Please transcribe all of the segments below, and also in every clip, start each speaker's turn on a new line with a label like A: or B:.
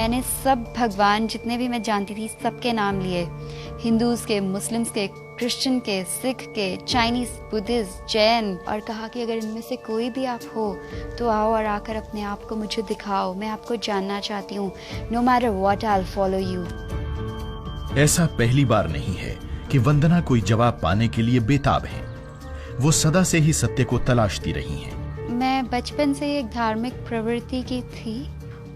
A: मैंने सब भगवान जितने भी मैं जानती थी सबके नाम लिए, हिंदूज़ के, मुस्लिम्स के, क्रिश्चियन के, सिख के, चाइनीज़, बुद्धिस्ट, जैन, और कहा कि अगर इनमें से कोई भी आप हो तो आओ और आकर अपने आप को मुझे दिखाओ, मैं आपको जानना चाहती हूँ। No matter what I will follow you.
B: ऐसा पहली बार नहीं है कि वंदना कोई जवाब पाने के लिए बेताब है। वो सदा से ही सत्य को तलाशती रही हैं।
A: मैं बचपन से एक धार्मिक प्रवृत्ति की थी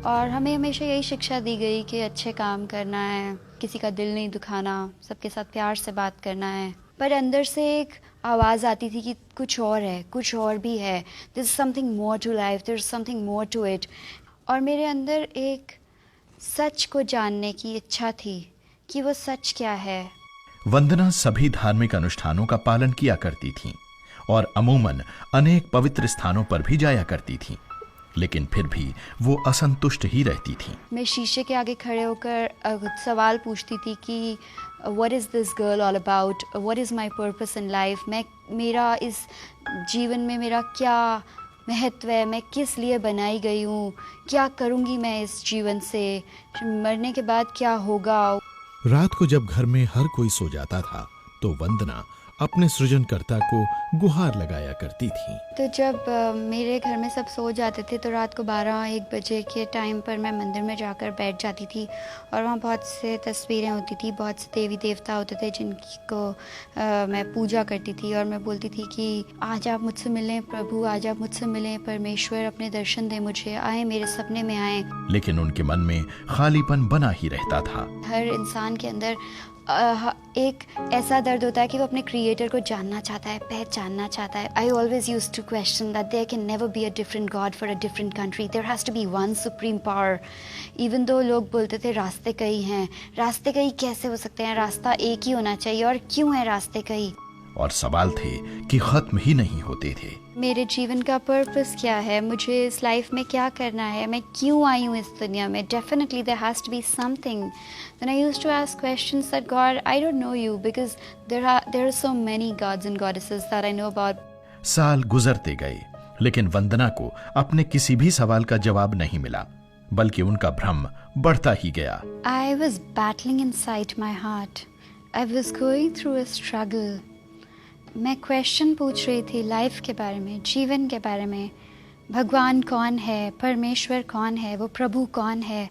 A: और हमें हमेशा यही शिक्षा दी गई कि अच्छे काम करना है, किसी का दिल नहीं दुखाना, सबके साथ प्यार से बात करना है। पर अंदर से एक आवाज़ आती थी कि कुछ और है, कुछ और भी है, there is something more to life, there is something more to it. और मेरे अंदर एक सच को जानने की इच्छा थी कि वो सच क्या है।
B: वंदना सभी धार्मिक अनुष्ठानों का पालन किया करती थीं और अमूमन अनेक पवित्र स्थानों पर भी जाया करती थीं, लेकिन फिर भी वो असंतुष्ट ही रहती थीं।
A: मैं शीशे के आगे खड़े होकर सवाल पूछती थी कि what is this girl all about, what is my purpose in life, मेरा इस जीवन में मेरा क्या महत्व है, मैं किस लिए बनाई गई हूँ, क्या करूँगी मैं इस जीवन से, मरने के बाद क्या होगा।
C: रात को जब घर में हर कोई सो जाता था तो वंदना अपने सृजनकर्ता को गुहार लगाया करती थी।
A: तो जब मेरे घर में सब सो जाते थे तो रात को 12-1 बजे के टाइम पर मैं मंदिर में जाकर बैठ जाती थी और वहाँ बहुत से तस्वीरें होती थी, बहुत से देवी देवता होते थे जिनको मैं पूजा करती थी और मैं बोलती थी कि आज आप मुझसे मिलें प्रभु, आज आप मुझसे मिलें परमेश्वर, अपने दर्शन दें मुझे, आए मेरे सपने में आए।
B: लेकिन उनके मन में खालीपन बना ही रहता था।
A: हर इंसान के अंदर एक ऐसा दर्द होता है कि वो अपने क्रिएटर को जानना चाहता है, पहचानना चाहता है। I always use to question that there can never be a different god for a different country, there has to be one supreme power. Even though लोग बोलते थे रास्ते कई हैं, रास्ते कई कैसे हो सकते हैं, रास्ता एक ही होना चाहिए, और क्यों है रास्ते कई।
B: और सवाल थे कि खत्म ही नहीं होते थे।
A: मेरे जीवन का पर्पस क्या है, मुझे इस लाइफ में क्या करना है, मैं क्यों आई हूँ इस दुनिया में। Definitely there has to be something. Then I used to ask questions that god I don't know you because there are so many gods and goddesses that I know about.
B: साल गुजरते गए लेकिन वंदना को अपने किसी भी सवाल का जवाब नहीं मिला, बल्कि उनका भ्रम बढ़ता ही गया।
A: I was battling inside my heart, I was going through a struggle. मैं क्वेश्चन पूछ रही थी लाइफ के बारे में, जीवन के बारे में। भगवान कौन है, परमेश्वर कौन है, वो प्रभु कौन है।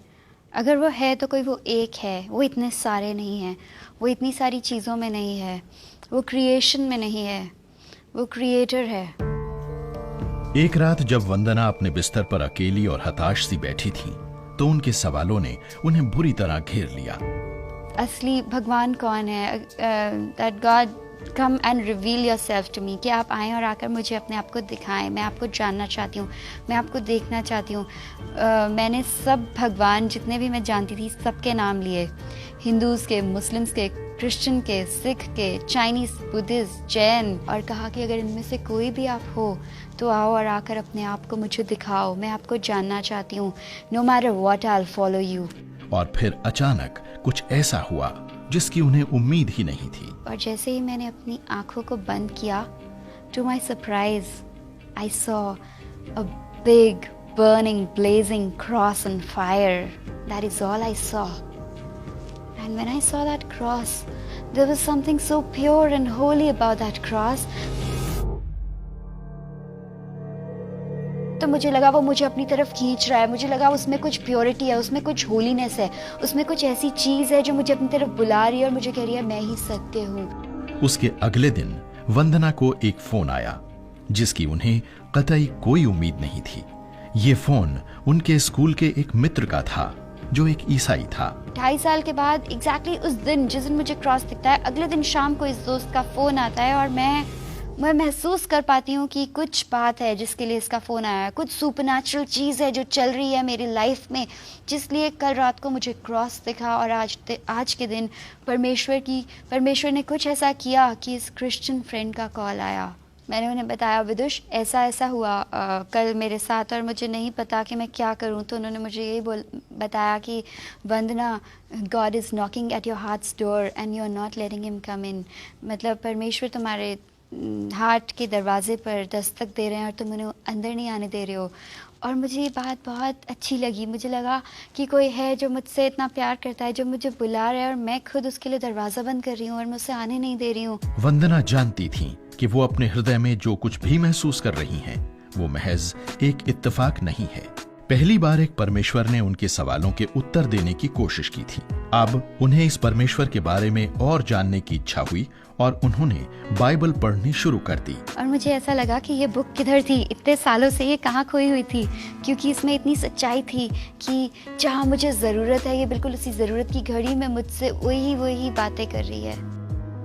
A: अगर वो है तो कोई वो एक है, वो इतने सारे नहीं हैं, वो इतनी सारी चीज़ों में नहीं है, वो क्रिएशन में नहीं है, वो क्रिएटर है।
B: एक रात जब वंदना अपने बिस्तर पर अकेली और हताश सी बैठी थी तो उनके सवालों ने उन्हें बुरी तरह घेर लिया।
A: असली भगवान कौन है, that god come and reveal yourself to me, कि आप आएँ और आकर मुझे अपने आप को दिखाएं, मैं आपको जानना चाहती हूँ, मैं आपको देखना चाहती हूँ। मैंने सब भगवान जितने भी मैं जानती थी सबके नाम लिए, हिंदूज़ के, मुस्लिम्स के, क्रिश्चियन के, सिख के, चाइनीज़, बुद्धिस्ट, जैन, और कहा कि अगर इनमें से कोई भी आप हो तो आओ और आकर अपने आप को मुझे दिखाओ, मैं आपको जानना चाहती हूँ। No matter what I will follow you.
B: और फिर अचानक कुछ ऐसा हुआ जिसकी उन्हें उम्मीद ही नहीं थी।
A: और जैसे ही मैंने अपनी आंखों को बंद किया, to my surprise I saw a big burning blazing cross on fire. That is all I saw. And when I saw that cross, there was something so pure and holy about that cross. तो मुझे लगा वो मुझे अपनी तरफ खींच रहा है, मुझे लगा उसमें कुछ प्योरिटी है, उसमें कुछ होलीनेस है, उसमें कुछ ऐसी चीज है जो मुझे अपनी तरफ बुला रही है और मुझे कह रही है मैं ही सत्य हूँ।
B: उसके अगले दिन वंदना को एक फोन आया जिसकी उन्हें कतई कोई उम्मीद नहीं थी। ये फोन उनके स्कूल के एक मित्र का था जो एक ईसाई था।
A: 2.5 साल के बाद एग्जैक्टली उस दिन जिस दिन मुझे क्रॉस दिखता है, अगले दिन शाम को इस दोस्त का फोन आता है और मैं महसूस कर पाती हूँ कि कुछ बात है जिसके लिए इसका फ़ोन आया है, कुछ सुपरनैचुरल चीज़ है जो चल रही है मेरी लाइफ में, जिसलिए कल रात को मुझे क्रॉस दिखा और आज के दिन परमेश्वर ने कुछ ऐसा किया कि इस क्रिश्चियन फ्रेंड का कॉल आया। मैंने उन्हें बताया, विदुष ऐसा ऐसा हुआ कल मेरे साथ और मुझे नहीं पता कि मैं क्या करूं। तो उन्होंने मुझे यही बताया कि Vandana, God is knocking at your heart's door and you are not letting him come in. मतलब परमेश्वर तुम्हारे हार्ट के दरवाजे पर दस्तक दे रहे हैं और तुम उन्हें अंदर नहीं आने दे रहे हो। और मुझे ये बात बहुत अच्छी लगी। मुझे लगा कि कोई है जो मुझसे इतना प्यार करता है, जो मुझे बुला रहा है और मैं खुद उसके लिए दरवाज़ा बंद कर रही हूँ और मैं उसे आने नहीं दे रही हूँ।
B: वंदना जानती थीं कि वो अपने हृदय में जो कुछ भी महसूस कर रही हैं, वो महज एक इत्तेफाक नहीं है। पहली बार एक परमेश्वर ने उनके सवालों के उत्तर देने की कोशिश की थी। अब उन्हें इस परमेश्वर के बारे में और जानने की इच्छा हुई और उन्होंने बाइबल पढ़नी शुरू कर दी।
A: और मुझे ऐसा लगा कि ये बुक किधर थी, इतने सालों से ये कहाँ खोई हुई थी, क्योंकि इसमें इतनी सच्चाई थी कि जहाँ मुझे ज़रूरत है, ये बिल्कुल उसी ज़रूरत की घड़ी में मुझसे वही बातें कर रही है।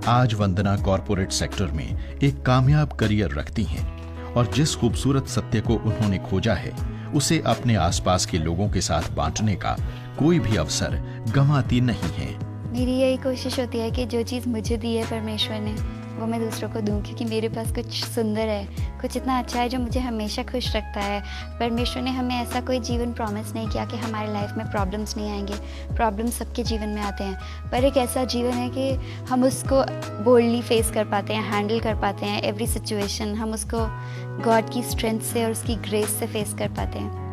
B: आज वंदना कॉरपोरेट सेक्टर में एक कामयाब करियर रखती हैं और जिस खूबसूरत सत्य को उन्होंने खोजा है, उसे अपने आसपास के लोगों के साथ बांटने का कोई भी अवसर गंवाती नहीं है।
A: मेरी यही कोशिश होती है कि जो चीज़ मुझे दी है परमेश्वर ने, वो मैं दूसरों को दूं, क्योंकि मेरे पास कुछ सुंदर है, कुछ इतना अच्छा है जो मुझे हमेशा खुश रखता है। परमेश्वर ने हमें ऐसा कोई जीवन प्रॉमिस नहीं किया कि हमारे लाइफ में प्रॉब्लम्स नहीं आएंगे। प्रॉब्लम्स सबके जीवन में आते हैं, पर एक ऐसा जीवन है कि हम उसको बोल्डली फेस कर पाते हैं, हैंडल कर पाते हैं एवरी सिचुएशन। हम उसको गॉड की स्ट्रेंथ से और उसकी ग्रेस से फेस कर पाते हैं।